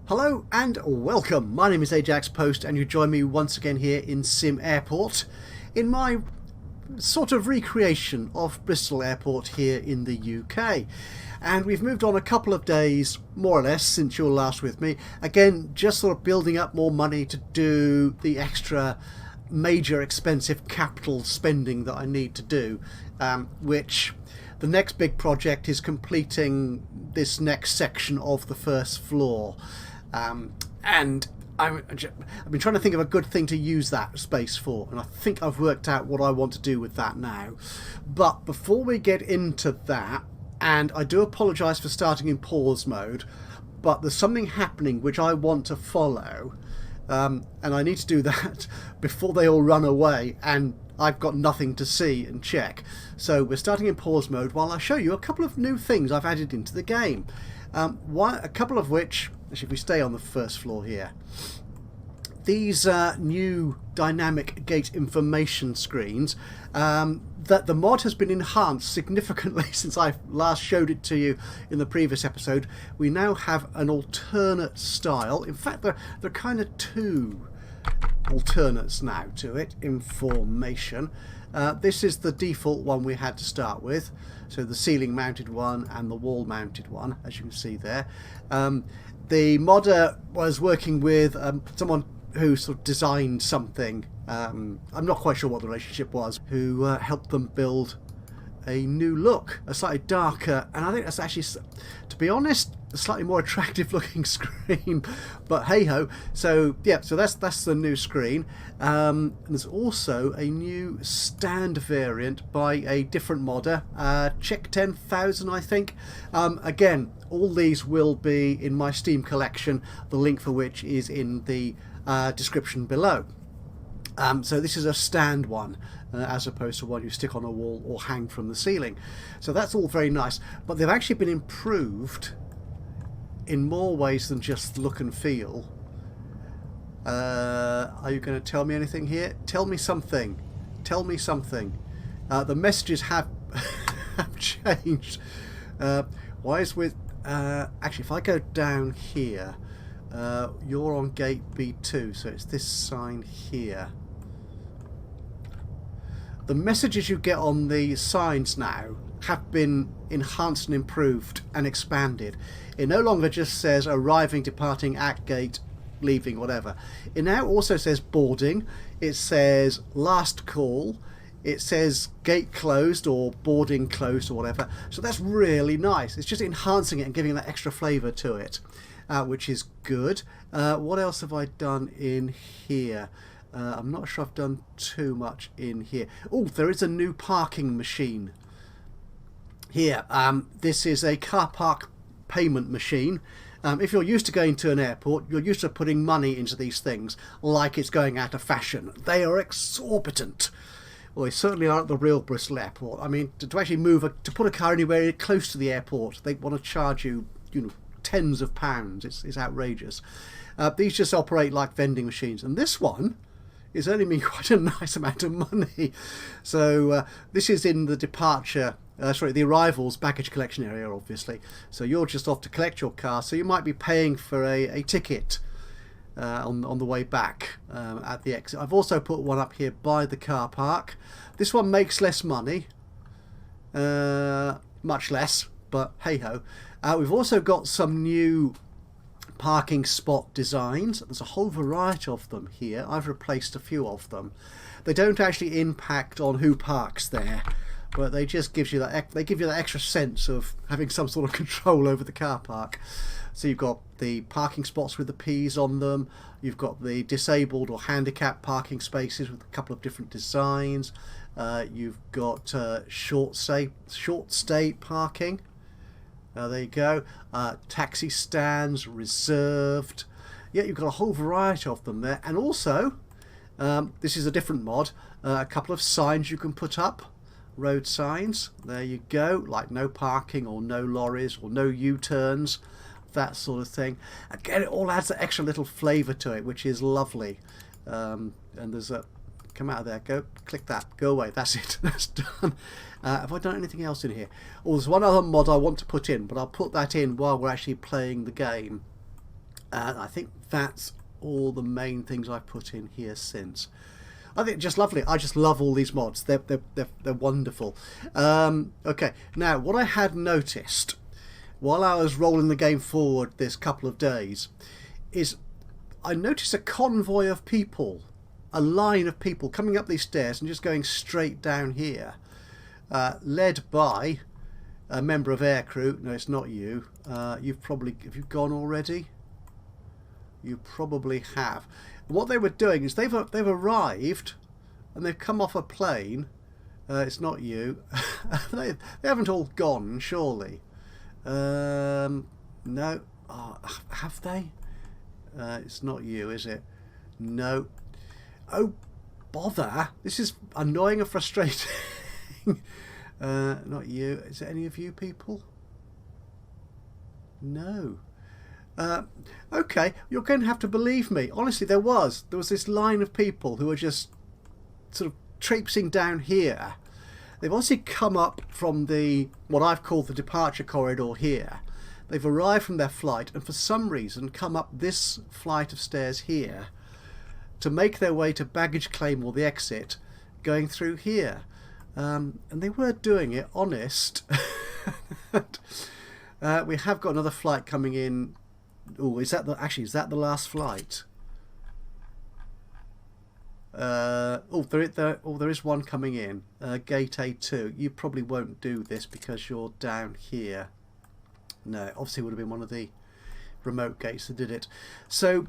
Hello and welcome. My name is Ajaxpost and you join me once again here in SimAirport in my sort of recreation of Bristol Airport here in the UK. And we've moved on a couple of days, more or less, since you were last with me. Again, just sort of building up more money to do the extra major expensive capital spending that I need to do, which the next big project is completing this next section of the first floor. And I've been trying to think of a good thing to use that space for, and I think I've worked out what I want to do with that now. But before we get into that, and I do apologise for starting in pause mode, but there's something happening which I want to follow, and I need to do that before they all run away and I've got nothing to see and check. So we're starting in pause mode while I show you a couple of new things I've added into the game. A couple of which, actually if we stay on the first floor here, these new dynamic gate information screens, that the mod has been enhanced significantly since I last showed it to you in the previous episode. We now have an alternate style. In fact, there are kind of two alternates now to it. Information. This is the default one we had to start with, so the ceiling mounted one and the wall mounted one, as you can see there. The modder was working with someone who sort of designed something, I'm not quite sure what the relationship was, who helped them build a new look, a slightly darker, and I think that's actually, to be honest, a slightly more attractive looking screen, but hey ho. So yeah, so that's the new screen. And there's also a new stand variant by a different modder, Check 10,000 I think. Again, all these will be in my Steam collection, the link for which is in the description below. So this is a stand one, as opposed to one you stick on a wall or hang from the ceiling. So that's all very nice, but they've actually been improved in more ways than just look and feel. Are you going to tell me anything here? Tell me something. Tell me something. The messages have have changed. Why is with actually, if I go down here, you're on gate B2, so it's this sign here. The messages you get on the signs now have been enhanced and improved and expanded. It no longer just says arriving, departing, at gate, leaving, whatever. It now also says boarding, it says last call, it says gate closed or boarding closed or whatever. So that's really nice. It's just enhancing it and giving that extra flavour to it, which is good. What else have I done in here? I'm not sure I've done too much in here. Oh, there is a new parking machine here. This is a car park payment machine. If you're used to going to an airport, you're used to putting money into these things like it's going out of fashion. They are exorbitant. Well, they certainly are at the real Bristol airport. I mean, to actually to put a car anywhere close to the airport, they want to charge you, tens of pounds. It's outrageous. These just operate like vending machines, and this one is earning me quite a nice amount of money. So this is in the the arrivals baggage collection area, obviously. So you're just off to collect your car, so you might be paying for a ticket on the way back at the exit. I've also put one up here by the car park. This one makes less money, much less, but hey ho. We've also got some new parking spot designs. There's a whole variety of them here. I've replaced a few of them. They don't actually impact on who parks there, but they just give you that extra sense of having some sort of control over the car park. So you've got the parking spots with the P's on them. You've got the disabled or handicapped parking spaces with a couple of different designs. You've got short stay parking. There you go. Taxi stands, reserved. Yeah, you've got a whole variety of them there. And also, this is a different mod, a couple of signs you can put up, road signs. There you go, like no parking or no lorries or no U-turns, that sort of thing. Again, it all adds an extra little flavour to it, which is lovely. And there's a... Come out of there, go, click that, go away, that's it, that's done. Have I done anything else in here? Oh, there's one other mod I want to put in, but I'll put that in while we're actually playing the game. And I think that's all the main things I've put in here since. I think just lovely. I just love all these mods. They're wonderful. Okay, now what I had noticed while I was rolling the game forward this couple of days is I noticed a convoy of people, a line of people coming up these stairs and just going straight down here, led by a member of aircrew. No, it's not you. Have you gone already? You probably have. And what they were doing is they've arrived and they've come off a plane. It's not you. they haven't all gone, surely. No. Oh, have they? It's not you, is it? No. Oh, bother. This is annoying and frustrating. Not you. Is it any of you people? No. Okay, you're going to have to believe me. Honestly, there was this line of people who were just sort of traipsing down here. They've obviously come up from what I've called the departure corridor here. They've arrived from their flight and for some reason come up this flight of stairs here to make their way to baggage claim or the exit, going through here. And they were doing it, honest. We have got another flight coming in. Oh, is that the last flight? There is one coming in. Gate A2. You probably won't do this because you're down here. No, obviously it would have been one of the remote gates that did it. So,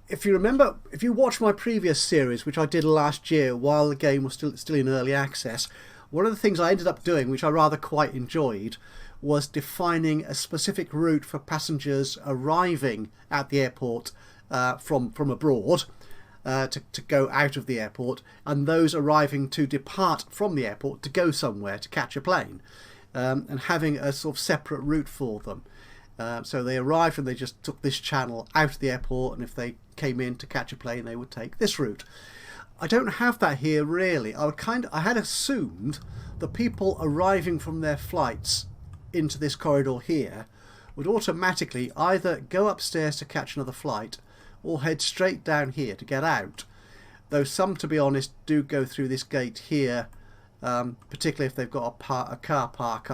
if you remember, if you watch my previous series, which I did last year while the game was still in early access, one of the things I ended up doing, which I rather quite enjoyed, was defining a specific route for passengers arriving at the airport from abroad to go out of the airport, and those arriving to depart from the airport to go somewhere to catch a plane, and having a sort of separate route for them. So they arrived and they just took this channel out of the airport, and if they came in to catch a plane they would take this route. I don't have that here really. I had assumed the people arriving from their flights into this corridor here would automatically either go upstairs to catch another flight or head straight down here to get out. Though some, to be honest, do go through this gate here, particularly if they've got a car parked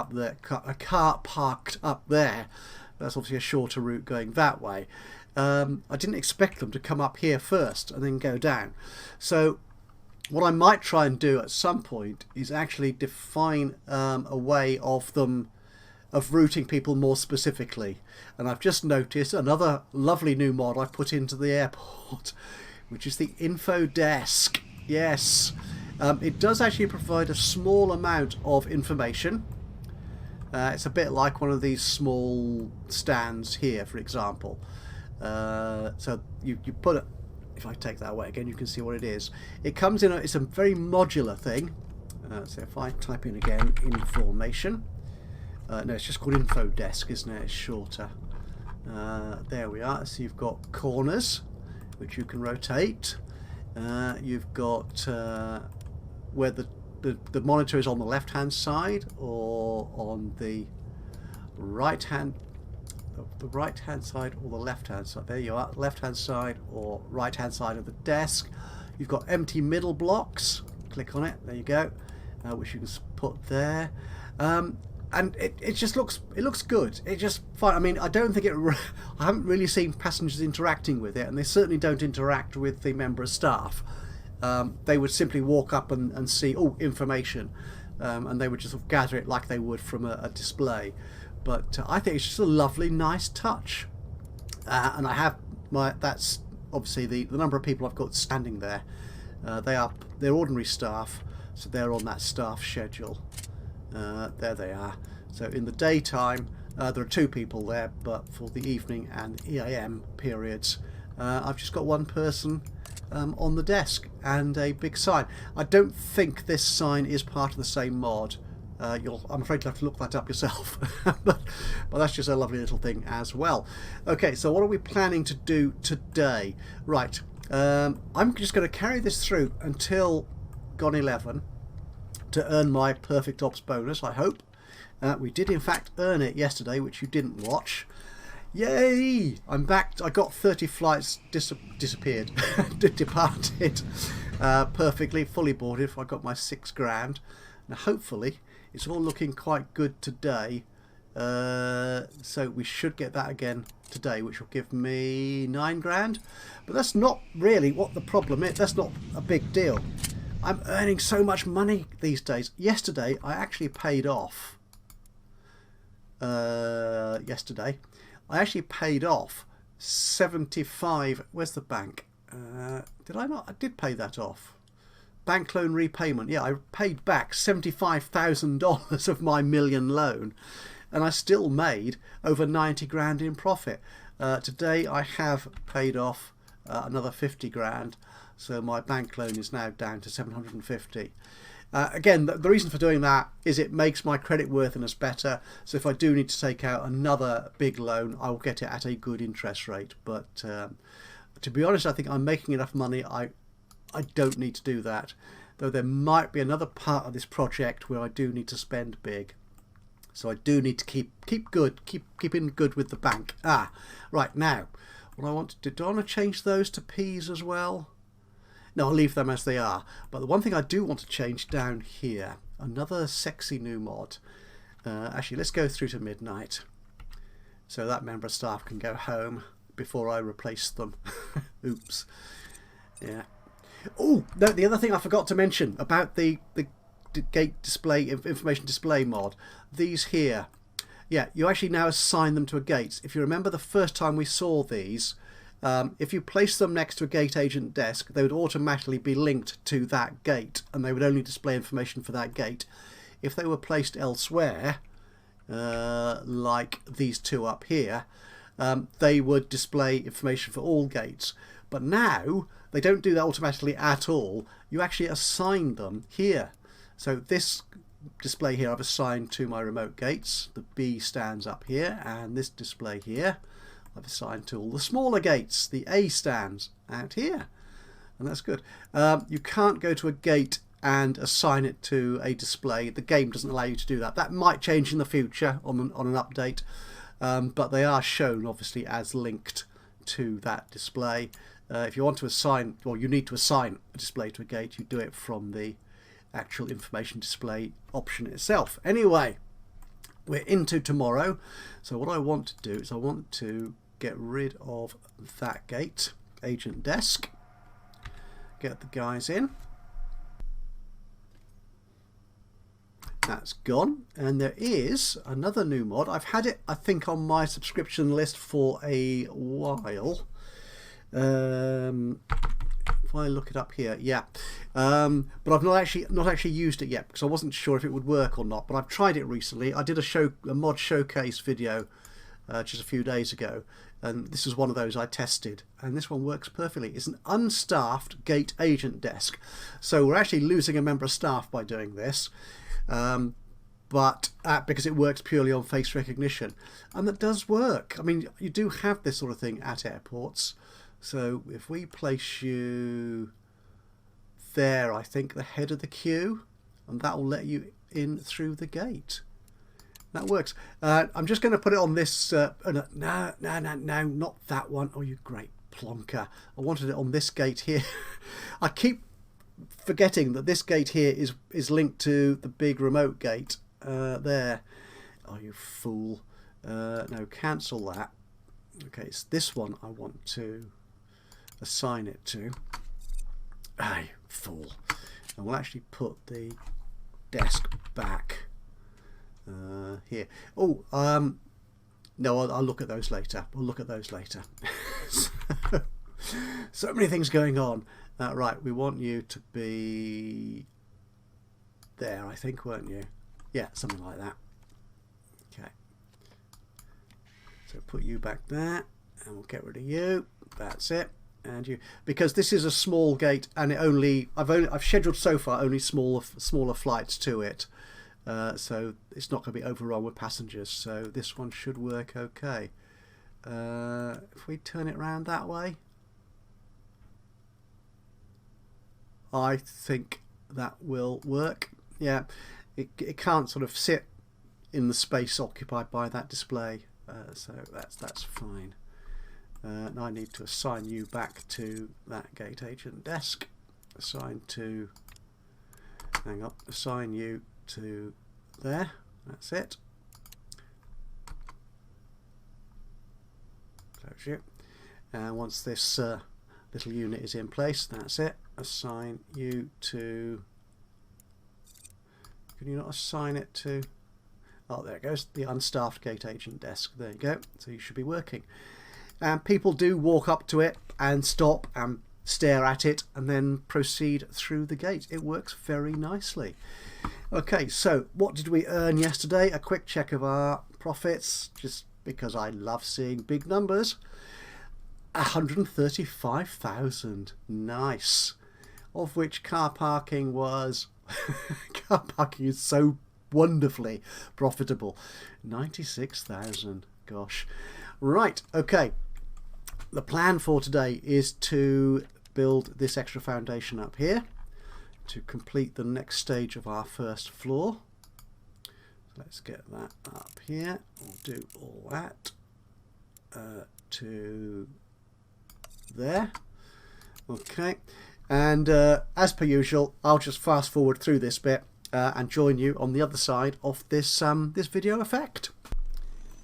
up there. That's obviously a shorter route going that way. I didn't expect them to come up here first and then go down. So what I might try and do at some point is actually define a way of routing people more specifically. And I've just noticed another lovely new mod I've put into the airport, which is the info desk. Yes, it does actually provide a small amount of information. It's a bit like one of these small stands here, for example. So you put it, if I take that away again, you can see what it is. It comes in, it's a very modular thing. So if I type in again, information. No, it's just called info desk, isn't it? It's shorter. There we are. So you've got corners, which you can rotate. You've got where the monitor is on the left hand side or on the right hand side or the left hand side. There you are, left hand side or right hand side of the desk. You've got empty middle blocks. Click on it, there you go, which you can put there. And it just looks good. It just fine. I mean, I don't think I haven't really seen passengers interacting with it, and they certainly don't interact with the member of staff. They would simply walk up and see information, and they would just sort of gather it like they would from a display. But I think it's just a lovely, nice touch. And I have that's obviously the number of people I've got standing there. They're ordinary staff, so they're on that staff schedule. There they are. So in the daytime there are two people there, but for the evening and EAM periods I've just got one person on the desk and a big sign. I don't think this sign is part of the same mod. I'm afraid you'll have to look that up yourself. but that's just a lovely little thing as well. Okay, so what are we planning to do today? Right, I'm just going to carry this through until gone 11 to earn my perfect ops bonus, I hope. We did in fact earn it yesterday, which you didn't watch. Yay! I'm back. I got 30 flights disappeared, departed perfectly, fully boarded. I got my £6,000. Now hopefully it's all looking quite good today. So we should get that again today, which will give me £9,000. But that's not really what the problem is. That's not a big deal. I'm earning so much money these days. Yesterday I actually paid off. I actually paid off 75. Where's the bank? Did I not? I did pay that off. Bank loan repayment. Yeah, I paid back $75,000 of my million loan, and I still made over 90 grand in profit. Today I have paid off another 50 grand, so my bank loan is now down to 750. Again, the reason for doing that is it makes my credit worthiness better. So if I do need to take out another big loan, I will get it at a good interest rate. But to be honest, I think I'm making enough money. I don't need to do that. Though there might be another part of this project where I do need to spend big. So I do need to keep keeping good with the bank. Right now, what I want to do I want to change those to P's as well? No, I'll leave them as they are. But the one thing I do want to change down here, another sexy new mod. Actually, let's go through to midnight, so that member of staff can go home before I replace them. Oops. Yeah. Oh, no, the other thing I forgot to mention about the gate display, information display mod. These here. Yeah, you actually now assign them to a gate. If you remember the first time we saw these, if you place them next to a gate agent desk, they would automatically be linked to that gate, and they would only display information for that gate. If they were placed elsewhere, like these two up here, they would display information for all gates. But now they don't do that automatically at all. You actually assign them here. So this display here I've assigned to my remote gates. The B stands up here, and this display here I've assigned to all the smaller gates. The A stands out here, and that's good. You can't go to a gate and assign it to a display. The game doesn't allow you to do that. That might change in the future on an update, but they are shown obviously as linked to that display. If you want to assign, or you need to assign a display to a gate, you do it from the actual information display option itself. Anyway, we're into tomorrow, so what I want to do is I want to get rid of that gate agent desk, get the guys in. That's gone, and there is another new mod. I've had it, I think, on my subscription list for a while. If I look it up here, yeah, but I've not actually used it yet because I wasn't sure if it would work or not. But I've tried it recently. I did a mod showcase video just a few days ago, and this is one of those I tested, and this one works perfectly. It's an unstaffed gate agent desk, so we're actually losing a member of staff by doing this, but because it works purely on face recognition, and that does work. I mean, you do have this sort of thing at airports. So if we place you there, I think the head of the queue, and that will let you in through the gate. That works. I'm just going to put it on this. No, not that one. Oh, you great plonker. I wanted it on this gate here. I keep forgetting that this gate here is linked to the big remote gate there. Oh, you fool. No, cancel that. Okay, it's this one I want to assign it to. Ah, fool. And we'll actually put the desk back here. Oh, no, I'll look at those later. We'll look at those later. So many things going on. Right, we want you to be there, I think, weren't you? Yeah, something like that. Okay. So put you back there, and we'll get rid of you. That's it. And you, because this is a small gate, and I've scheduled so far only smaller flights to it, so it's not going to be overrun with passengers. So this one should work okay. If we turn it around that way, I think that will work. Yeah, it can't sort of sit in the space occupied by that display. So that's fine. Now I need to assign you back to that gate agent desk. Assign to, hang on, assign you to there. That's it. Close you. And once this little unit is in place, that's it. Assign you to. Can you not assign it to? Oh, there it goes. The unstaffed gate agent desk. There you go. So you should be working. And people do walk up to it and stop and stare at it and then proceed through the gate. It works very nicely. Okay, so what did we earn yesterday? A quick check of our profits, just because I love seeing big numbers. 135,000. Nice. Of which car parking was... car parking is so wonderfully profitable. 96,000. Gosh. Right, okay. The plan for today is to build this extra foundation up here to complete the next stage of our first floor. So let's get that up here. We'll do all that to there. Okay, and as per usual, I'll just fast forward through this bit and join you on the other side of this this video effect.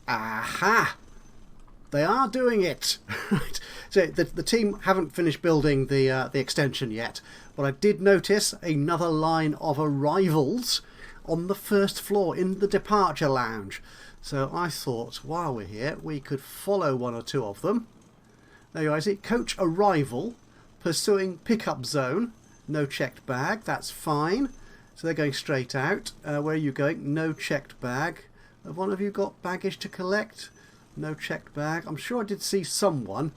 Aha! They are doing it. Right. So the team haven't finished building the extension yet, but I did notice another line of arrivals on the first floor in the departure lounge. So I thought, while we're here, we could follow one or two of them. There you guys see, coach arrival, pursuing pickup zone, no checked bag, that's fine. So they're going straight out. Where are you going? No checked bag. Have one of you got baggage to collect? No checked bag. I'm sure I did see someone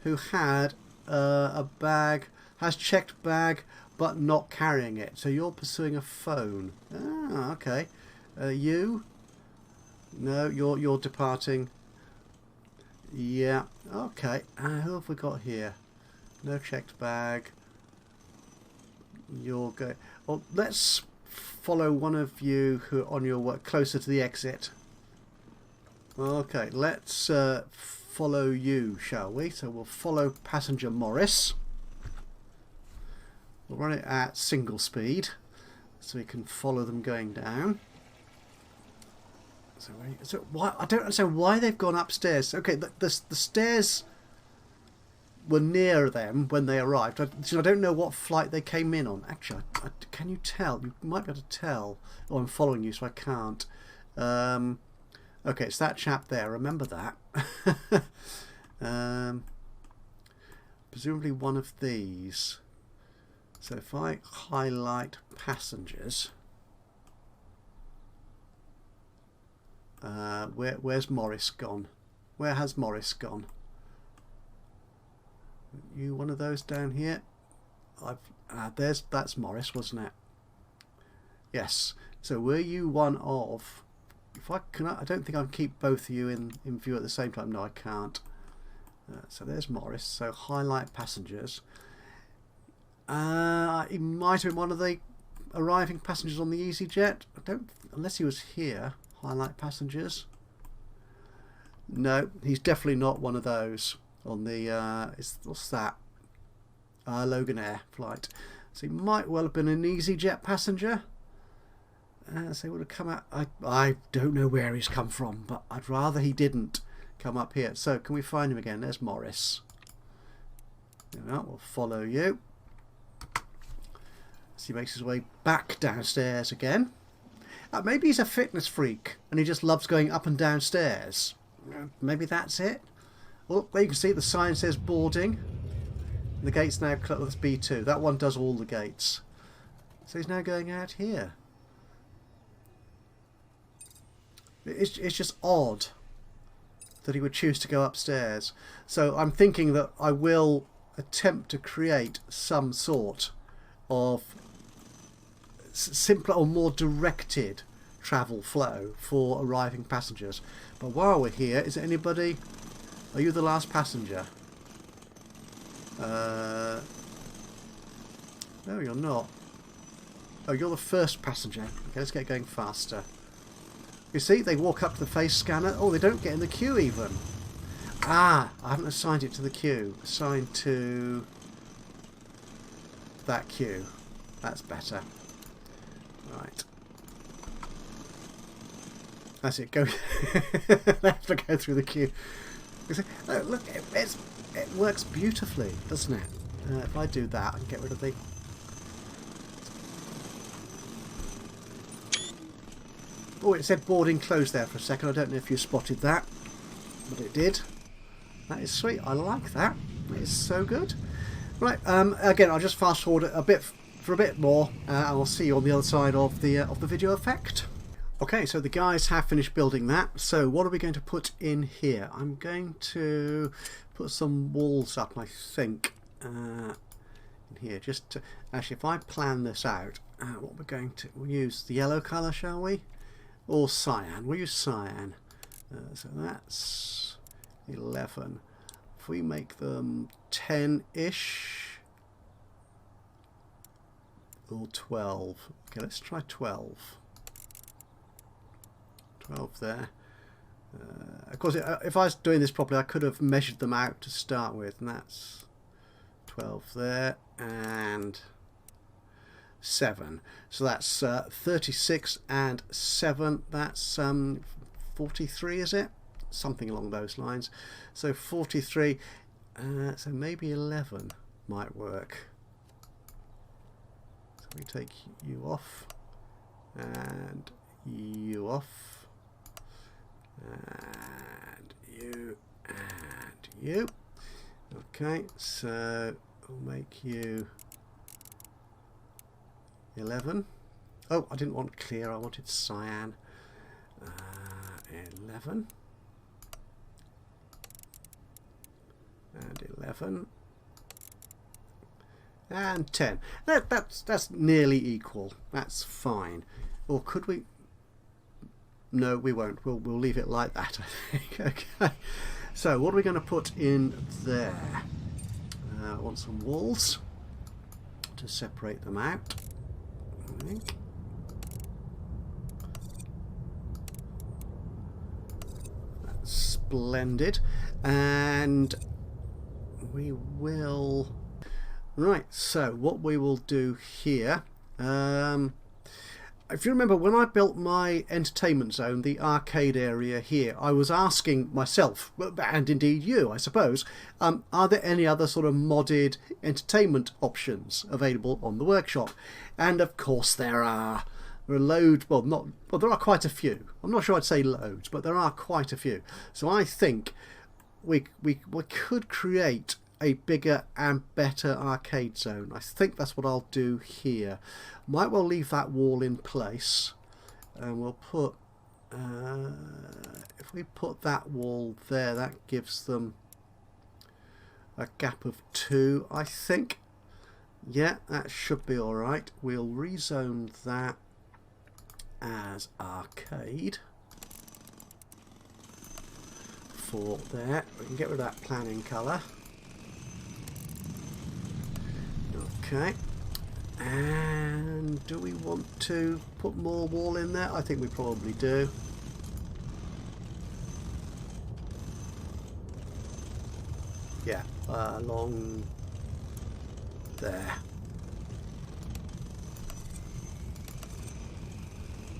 who had a bag, has checked bag, but not carrying it. So you're pursuing a phone. Ah, okay. You? No, you're departing. Yeah. Okay. Who have we got here? No checked bag. You're going. Well, let's follow one of you who on your work closer to the exit. Okay, let's follow you, shall we? So we'll follow passenger Morris. We'll run it at single speed so we can follow them going down. So why, I don't understand why they've gone upstairs. Okay, the stairs were near them when they arrived. So I don't know what flight they came in on. Actually, can you tell? You might be able to tell. Oh, I'm following you, so I can't. Okay, it's that chap there. Remember that. Presumably one of these. So if I highlight passengers, where's Morris gone? Where has Morris gone? You one of those down here? That's Morris, wasn't it? Yes. So were you one of? If I can, I don't think I can keep both of you in view at the same time. No, I can't. So there's Morris. So highlight passengers. He might have been one of the arriving passengers on the EasyJet. I don't, unless he was here. Highlight passengers. No, he's definitely not one of those on the. What's that? Logan Air flight. So he might well have been an EasyJet passenger. So he would have come out. I don't know where he's come from, but I'd rather he didn't come up here. So can we find him again? There's Morris. We'll follow you. So he makes his way back downstairs again. Maybe he's a fitness freak and he just loves going up and down stairs. Maybe that's it. Well, there you can see the sign says boarding. The gate's now closed. That's B2. That one does all the gates. So he's now going out here. It's just odd that he would choose to go upstairs. So I'm thinking that I will attempt to create some sort of simpler or more directed travel flow for arriving passengers. But while we're here, is there anybody? Are you the last passenger? No, you're not. Oh, you're the first passenger. Okay, let's get going faster. You see, they walk up to the face scanner. Oh, they don't get in the queue even. Ah, I haven't assigned it to the queue. Assigned to that queue. That's better. Right. That's it. Go. They have to go through the queue. You see, look, it works beautifully, doesn't it? If I do that, I can get rid of the... Oh, it said boarding closed there for a second. I don't know if you spotted that, but it did. That is sweet. I like that. It is so good. Right. Again, I'll just fast forward a bit for a bit more, and I'll see you on the other side of the video effect. Okay, so the guys have finished building that. So what are we going to put in here? I'm going to put some walls up, I think, in here. Just to, actually, if I plan this out, what we're going to, we'll use the yellow colour, shall we? Or cyan. We'll use cyan. So that's 11. If we make them 10-ish or 12. Okay, let's try 12. 12 there. Of course, if I was doing this properly, I could have measured them out to start with, and that's 12 there and 7. So that's 36 and 7. That's 43, is it? Something along those lines. So 43. So maybe 11 might work. So we take you off and you off. And you. Okay, so we'll make you 11. Oh, I didn't want clear, I wanted cyan. 11. And 11. And 10. That's nearly equal. That's fine. Or could we? No, we won't. We'll leave it like that, I think. Okay. So what are we going to put in there? I want some walls to separate them out, I think. That's splendid. And we will... Right, so what we will do here... if you remember, when I built my entertainment zone, the arcade area here, I was asking myself, and indeed you, I suppose, are there any other sort of modded entertainment options available on the workshop? And of course there are. There are loads, well, there are quite a few. I'm not sure I'd say loads, but there are quite a few. So I think we could create a bigger and better arcade zone. I think that's what I'll do here. Might well leave that wall in place, and we'll put if we put that wall there, that gives them a gap of 2, I think. Yeah, that should be alright. We'll rezone that as arcade for there. We can get rid of that planning colour. Okay, and do we want to put more wall in there? I think we probably do. Yeah, along there.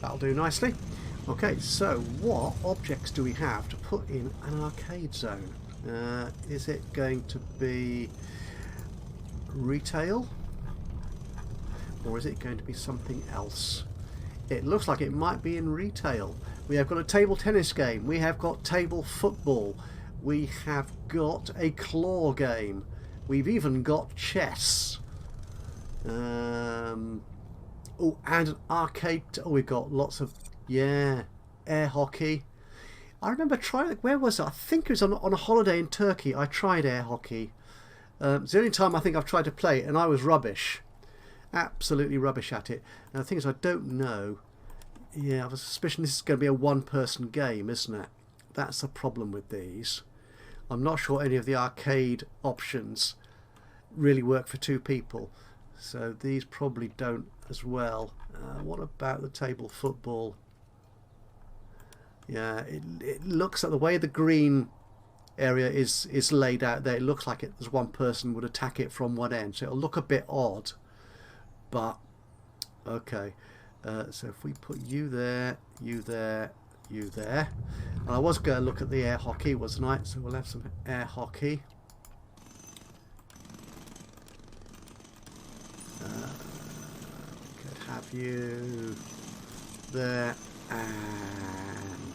That'll do nicely. Okay, so what objects do we have to put in an arcade zone? Is it going to be retail, or is it going to be something else? It looks like it might be in retail. We have got a table tennis game, we have got table football, we have got a claw game, we've even got chess. Oh, and an arcade. Oh, we've got lots of, yeah, air hockey. I remember trying, where was it? I think it was on a holiday in Turkey. I tried air hockey. It's the only time I think I've tried to play it, and I was rubbish. Absolutely rubbish at it. And the thing is, I don't know. Yeah, I have a suspicion this is going to be a one-person game, isn't it? That's the problem with these. I'm not sure any of the arcade options really work for 2 people. So these probably don't as well. What about the table football? Yeah, it looks like the way the green area is laid out there, it looks like there's one person would attack it from one end, so it'll look a bit odd. But okay, so if we put you there, you there, you there, and I was going to look at the air hockey, wasn't I? So we'll have some air hockey. Could have you there, and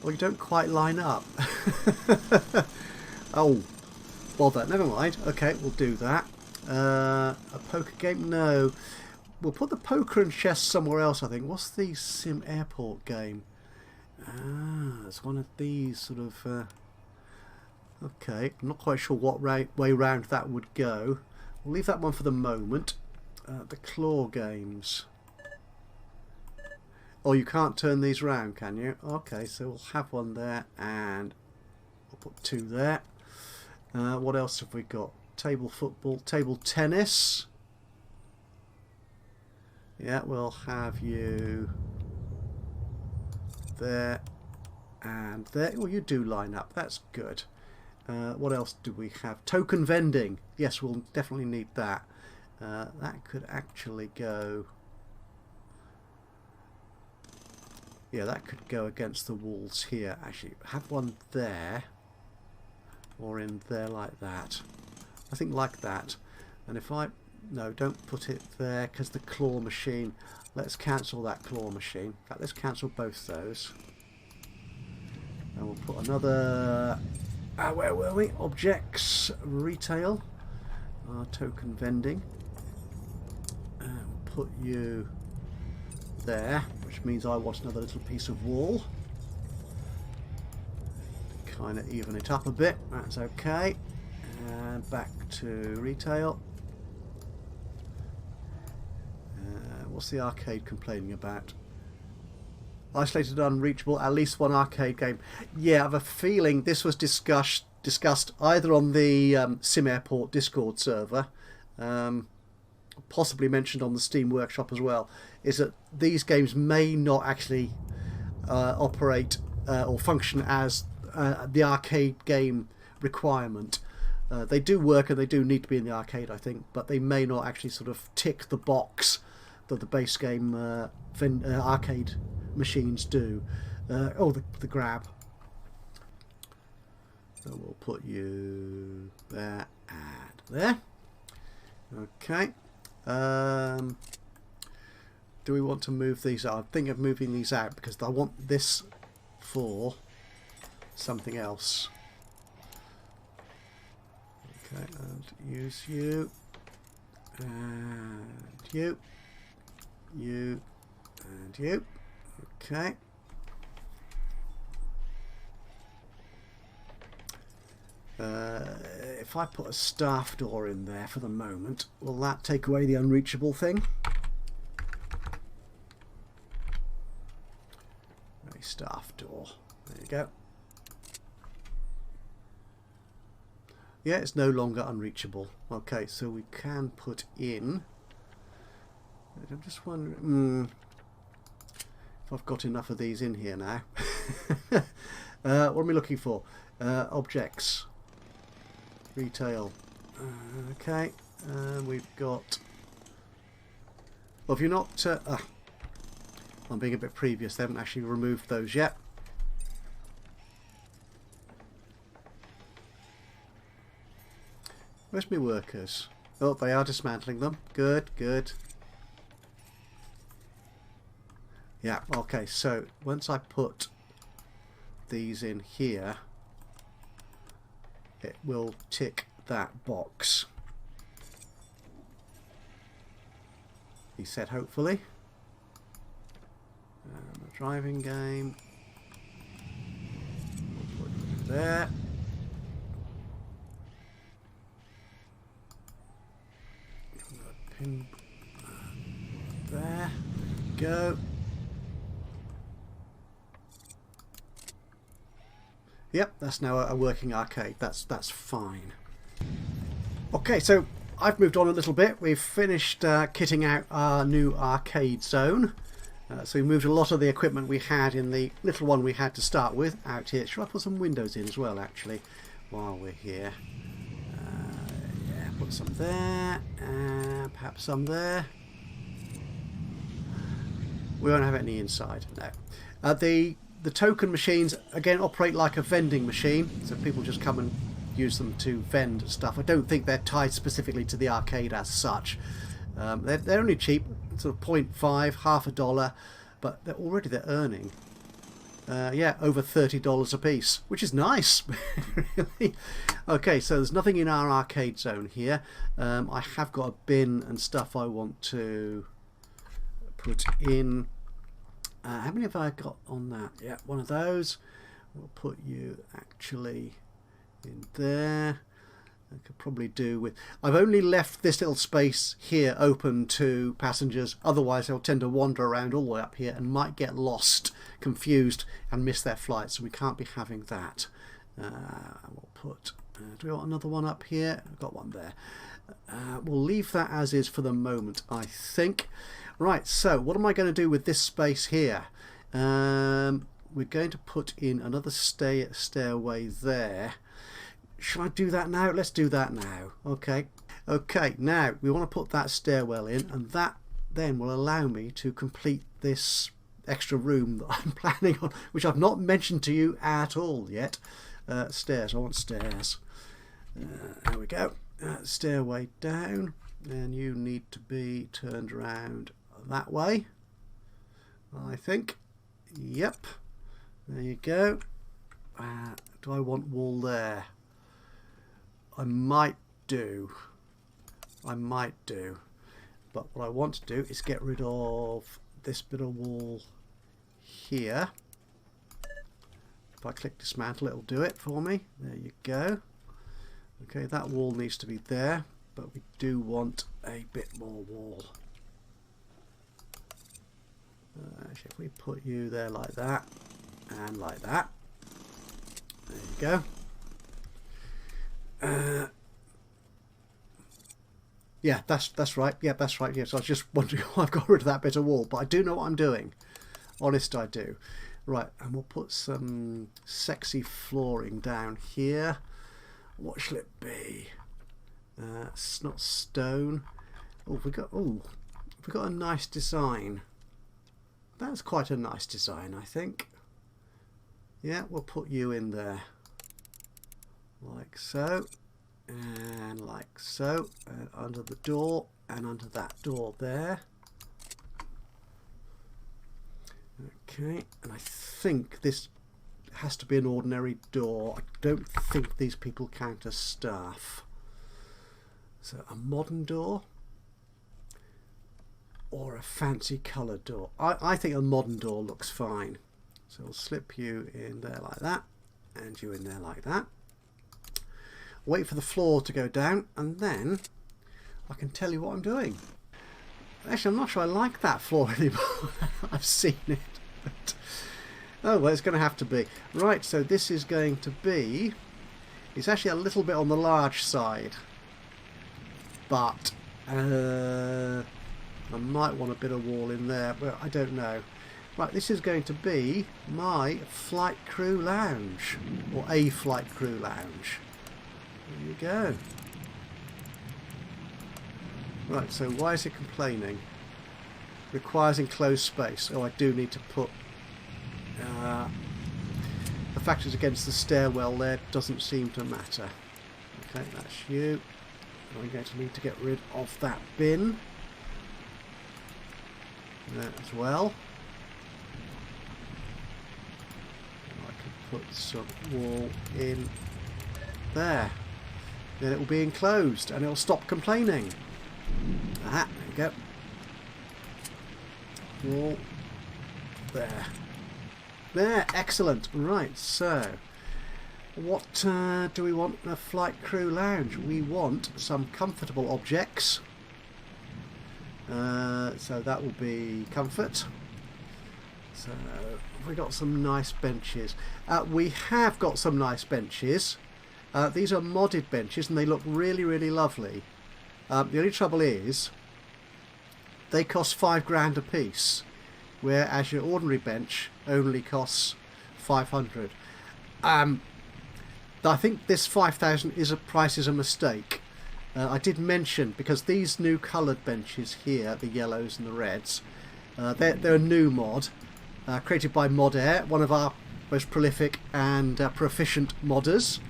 well, you don't quite line up. Oh, bother, never mind. Okay, we'll do that. A poker game? No. We'll put the poker and chess somewhere else, I think. What's the SimAirport game? Ah, it's one of these sort of... okay, I'm not quite sure what way round that would go. We'll leave that one for the moment. The claw games. Oh, you can't turn these round, can you? Okay, so we'll have one there, and we'll put two there. What else have we got? Table football, table tennis. Yeah, we'll have you there and there. Oh, you do line up. That's good. What else do we have? Token vending. Yes, we'll definitely need that. That could actually go... yeah, that could go against the walls here. Actually, have one there or in there like that. I think like that. And if I... no, don't put it there because the claw machine... let's cancel that claw machine. In fact, let's cancel both those. And we'll put another... where were we? Objects, retail. Token vending. And we'll put you there, which means I want another little piece of wall. Kind of even it up a bit. That's okay. And back to retail. What's the arcade complaining about? Isolated, unreachable, at least one arcade game. Yeah, I have a feeling this was discussed either on the SimAirport Discord server, possibly mentioned on the Steam Workshop as well, is that these games may not actually operate or function as the arcade game requirement. They do work and they do need to be in the arcade, I think, but they may not actually sort of tick the box that the base game arcade machines do. The grab. So we'll put you there and there. Okay. Do we want to move these out? I'm thinking of moving these out because I want this for something else. Okay, and use you, and you, and you. Okay. If I put a staff door in there for the moment, will that take away the unreachable thing? A staff door. There you go. Yeah, it's no longer unreachable. Okay, so we can put in... I'm just wondering if I've got enough of these in here now. What am I looking for? Objects. Retail. Okay, we've got... well, if you're not... I'm being a bit previous. They haven't actually removed those yet. Where's my workers? Oh, they are dismantling them. Good, good. Yeah, okay, so once I put these in here, it will tick that box. He said, hopefully. And the driving game. We'll put it there. Pin there. Go. Yep, that's now a working arcade. That's fine. Okay, so I've moved on a little bit. We've finished kitting out our new arcade zone. So we moved a lot of the equipment we had in the little one we had to start with out here. Should I put some windows in as well, actually, while we're here? Yeah, put some there, perhaps some there. We won't have any inside, no. The token machines, again, operate like a vending machine, so people just come and use them to vend stuff. I don't think they're tied specifically to the arcade as such. They're only cheap, sort of 0.5, half a dollar, but they're earning yeah, over $30 a piece, which is nice. Really. Okay, so there's nothing in our arcade zone here. I have got a bin and stuff I want to put in. How many have I got on that? Yeah, one of those. We'll put you actually in there. I could probably do with... I've only left this little space here open to passengers, otherwise they'll tend to wander around all the way up here and might get lost, confused and miss their flight, so we can't be having that. We'll put... do we want another one up here? I've got one there. We'll leave that as is for the moment, I think. Right, so what am I going to do with this space here? We're going to put in another stairway there. Should I do that now? Let's do that now. Okay. Okay, now we want to put that stairwell in, and that then will allow me to complete this extra room that I'm planning on, which I've not mentioned to you at all yet. Stairs. I want stairs. There we go. Stairway down, and you need to be turned around that way, I think. Yep. There you go. Do I want wall there? I might do, but what I want to do is get rid of this bit of wall here. If I click dismantle, it'll do it for me. There you go. Okay, that wall needs to be there, but we do want a bit more wall. Actually, if we put you there like that and like that, there you go. Yeah, that's right. Yeah, that's right. Yes, I was just wondering why I've got rid of that bit of wall, but I do know what I'm doing. Honest, I do. Right, and we'll put some sexy flooring down here. What shall it be? It's not stone. Oh, we got a nice design. That's quite a nice design, I think. Yeah, we'll put you in there. Like so, and like so, and under the door, and under that door there. Okay, and I think this has to be an ordinary door. I don't think these people count as staff. So a modern door or a fancy coloured door. I think a modern door looks fine. So we'll slip you in there like that, and you in there like that. Wait for the floor to go down, and then I can tell you what I'm doing. Actually, I'm not sure I like that floor anymore. I've seen it. But, oh, well, it's going to have to be. Right, so this is going to be... It's actually a little bit on the large side. But I might want a bit of wall in there, but I don't know. Right, this is going to be my flight crew lounge. Or a flight crew lounge. There you go. Right, so why is it complaining? Requires enclosed space. Oh, I do need to put... the factors against the stairwell there doesn't seem to matter. Okay, that's you. I'm going to need to get rid of that bin. There as well. I can put some wall in there. Then it will be enclosed and it will stop complaining. Aha, there you go. Wall there. There, excellent. Right, so what do we want in a flight crew lounge? We want some comfortable objects. So that will be comfort. So we got some nice benches. We have got some nice benches. These are modded benches and they look really, really lovely. The only trouble is they cost £5 grand a piece. whereas your ordinary bench only costs 500. I think this 5,000 price is a mistake. I did mention, because these new coloured benches here, the yellows and the reds, they're a new mod created by Mod Air, one of our most prolific and proficient modders,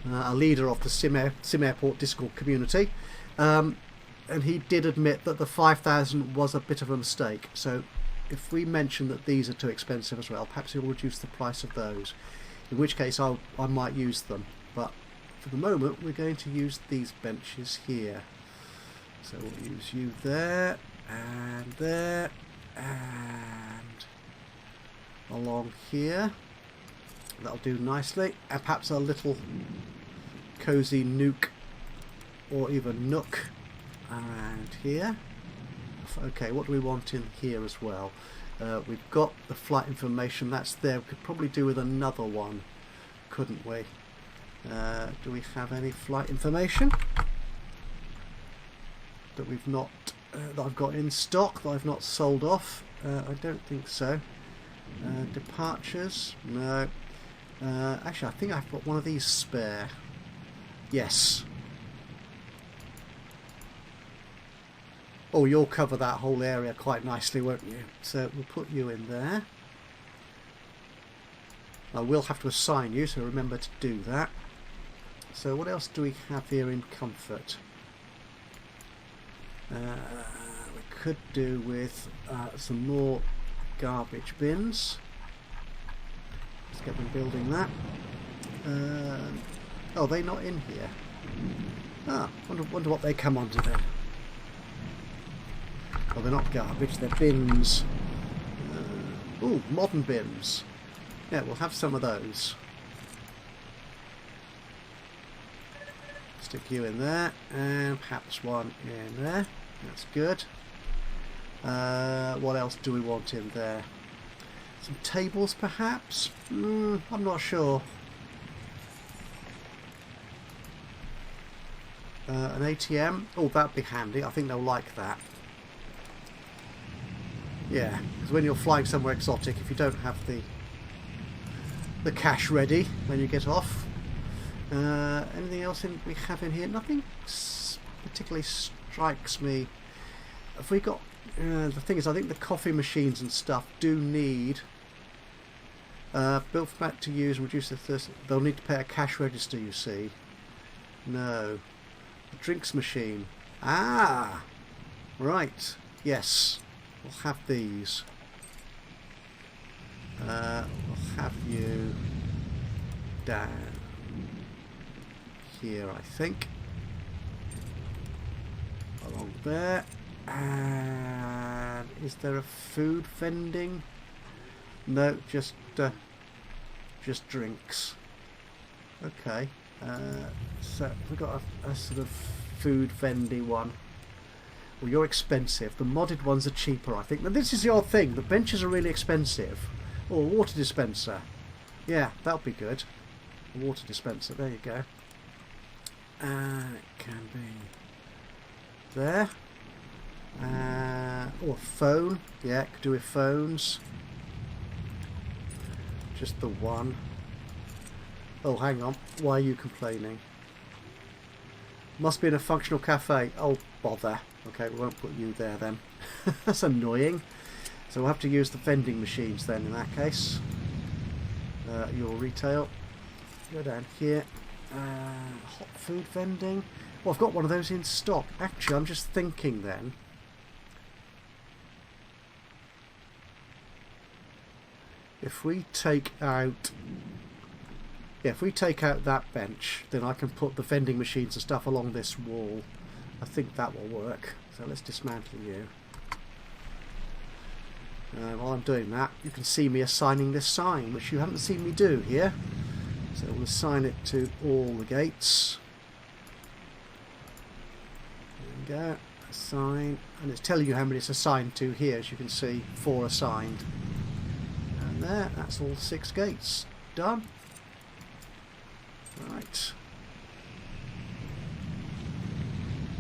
a leader of the SimAirport Discord community, and he did admit that the 5,000 was a bit of a mistake. So if we mention that these are too expensive as well, perhaps he'll reduce the price of those, in which case I might use them. But for the moment we're going to use these benches here. So we'll use you there and there and along here. That'll do nicely. And perhaps a little cozy nook or even nook around here. Okay, what do we want in here as well? We've got the flight information, that's there. We could probably do with another one, couldn't we? Do we have any flight information that we've not that I've got in stock that I've not sold off? I don't think so. Departures, no. Actually, I think I've got one of these spare. Yes. Oh, you'll cover that whole area quite nicely, won't you? So we'll put you in there. I will have to assign you, so remember to do that. So what else do we have here in comfort? We could do with some more garbage bins. Let's get them building that. Oh, they're not in here. Ah, wonder what they come under then. Well, they're not garbage, they're bins. Ooh, modern bins. Yeah, we'll have some of those. Stick you in there, and perhaps one in there. That's good. What else do we want in there? Some tables, perhaps? I'm not sure. An ATM? Oh, that'd be handy. I think they'll like that. Yeah, because when you're flying somewhere exotic, if you don't have the cash ready when you get off. Anything else we have in here? Nothing particularly strikes me. Have we got... the thing is, I think the coffee machines and stuff do need... built format to use and reduce the thirst. They'll need to pay a cash register, you see. No. The drinks machine. Ah! Right. Yes. We'll have these. We'll have you down here, I think. Along there. And is there a food vending? No, just drinks. Okay. So we've got a sort of food vending one. Well, you're expensive. The modded ones are cheaper, I think. Now, this is the odd thing. The benches are really expensive. Oh, a water dispenser. Yeah, that'll be good. A water dispenser. There you go. It can be there. Oh, a phone. Yeah, could do with phones. Just the one. Oh, hang on. Why are you complaining? Must be in a functional cafe. Oh, bother. Okay, we won't put you there then. That's annoying. So we'll have to use the vending machines then in that case. Your retail. Go down here. Hot food vending. Well, I've got one of those in stock. Actually, I'm just thinking then. If we take out... Yeah, if we take out that bench, then I can put the vending machines and stuff along this wall. I think that will work. So let's dismantle you. While I'm doing that, you can see me assigning this sign, which you haven't seen me do here. So we'll assign it to all the gates. There we go. Assign. And it's telling you how many it's assigned to here, as you can see. 4 assigned. And there, that's all 6 gates. Done. Right.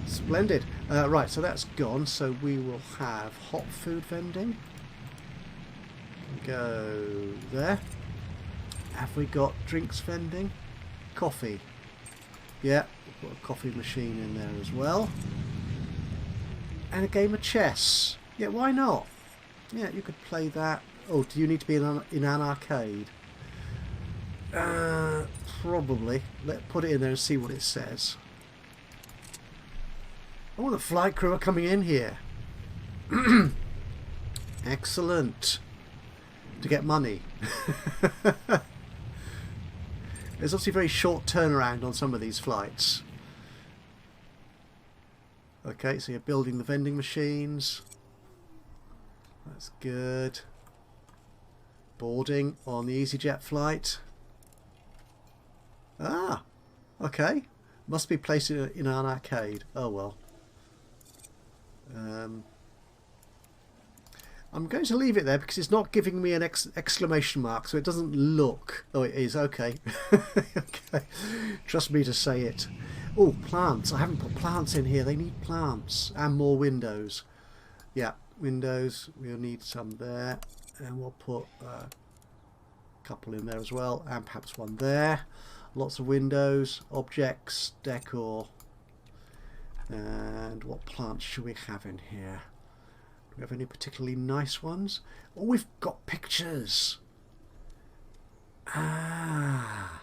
Splendid. Right, so that's gone. So we will have hot food vending. go there. Have we got drinks vending? Coffee. Yeah, we've got a coffee machine in there as well. And a game of chess. Yeah, why not? Yeah, you could play that. Oh, do you need to be in an arcade? Probably. Let's put it in there and see what it says. Oh, the flight crew are coming in here. Excellent. To get money. There's obviously a very short turnaround on some of these flights. Okay, so you're building the vending machines. That's good. Boarding on the EasyJet flight. Ah, okay. Must be placed in an arcade. Oh well. I'm going to leave it there because it's not giving me an exclamation mark, so it doesn't look. Oh, it is. Okay. Okay. Trust me to say it. Oh, plants. I haven't put plants in here. They need plants and more windows. Yeah, windows. We'll need some there, and we'll put a couple in there as well, and perhaps one there. Lots of windows, objects, decor. And what plants should we have in here? Do we have any particularly nice ones? Oh, we've got pictures. Ah.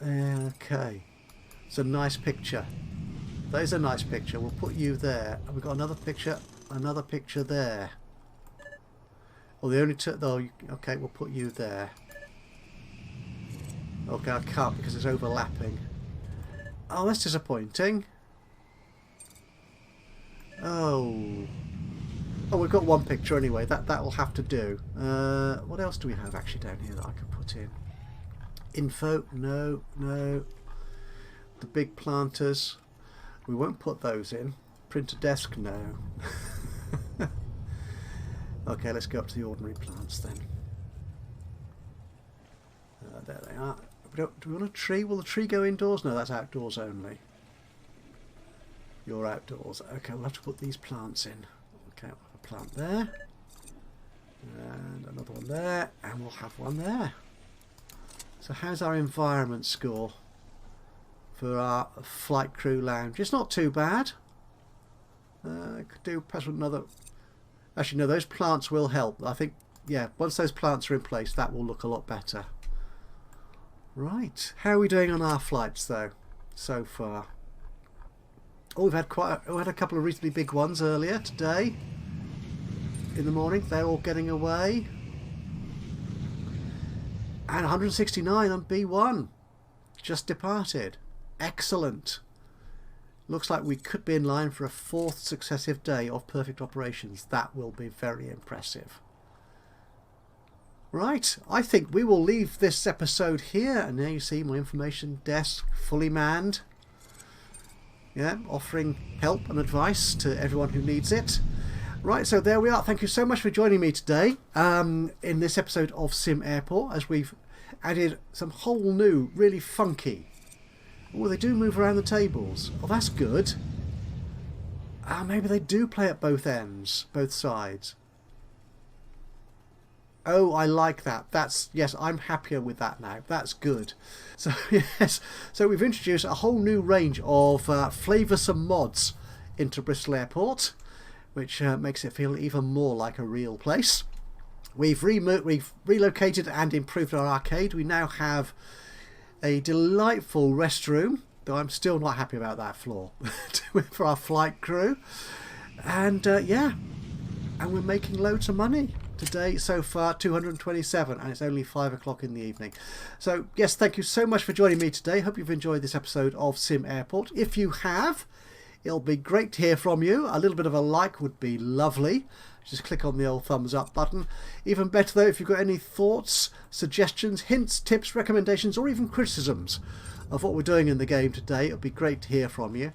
Okay. It's a nice picture. That is a nice picture. We'll put you there. And we've got another picture there. Oh, the only two... Oh, okay, we'll put you there. Okay, I can't because it's overlapping. Oh, that's disappointing. Oh, we've got one picture anyway. That'll have to do. What else do we have actually down here that I could put in? Info? No. The big planters. We won't put those in. Printer desk? No. Okay, let's go up to the ordinary plants then. There they are. Do we want a tree? Will the tree go indoors? No, that's outdoors only. You're outdoors. Okay, we'll have to put these plants in. Okay, we'll have a plant there. And another one there. And we'll have one there. So how's our environment score for our flight crew lounge? It's not too bad. I could do perhaps another... Actually, no, those plants will help. I think, yeah, once those plants are in place, that will look a lot better. Right. How are we doing on our flights, though, so far? Oh, we've had a couple of reasonably big ones earlier today. In the morning, they're all getting away. And 169 on B1. Just departed. Excellent. Looks like we could be in line for a 4th successive day of perfect operations. That will be very impressive. Right, I think we will leave this episode here. And there you see my information desk fully manned. Yeah, offering help and advice to everyone who needs it. Right, so there we are. Thank you so much for joining me today in this episode of SimAirport, as we've added some whole new, really funky... Oh, they do move around the tables. Oh, that's good. Maybe they do play at both ends, both sides. Oh, I like that. Yes, I'm happier with that now. That's good. So yes, so we've introduced a whole new range of flavoursome mods into Bristol Airport, which makes it feel even more like a real place. We've relocated and improved our arcade. We now have a delightful restroom, though I'm still not happy about that floor, for our flight crew. And yeah, and we're making loads of money. Today, so far, 227, and it's only 5 o'clock in the evening. So, yes, thank you so much for joining me today. Hope you've enjoyed this episode of SimAirport. If you have, it'll be great to hear from you. A little bit of a like would be lovely. Just click on the old thumbs up button. Even better, though, if you've got any thoughts, suggestions, hints, tips, recommendations, or even criticisms of what we're doing in the game today, it'll be great to hear from you.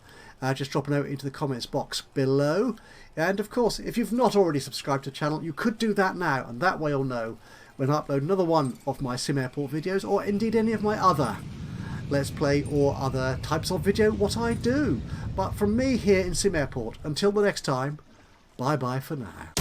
Just drop a note into the comments box below. And of course, if you've not already subscribed to the channel, you could do that now, and that way you'll know when I upload another one of my SimAirport videos, or indeed any of my other Let's Play or other types of video, what I do. But from me here in SimAirport, until the next time, bye bye for now.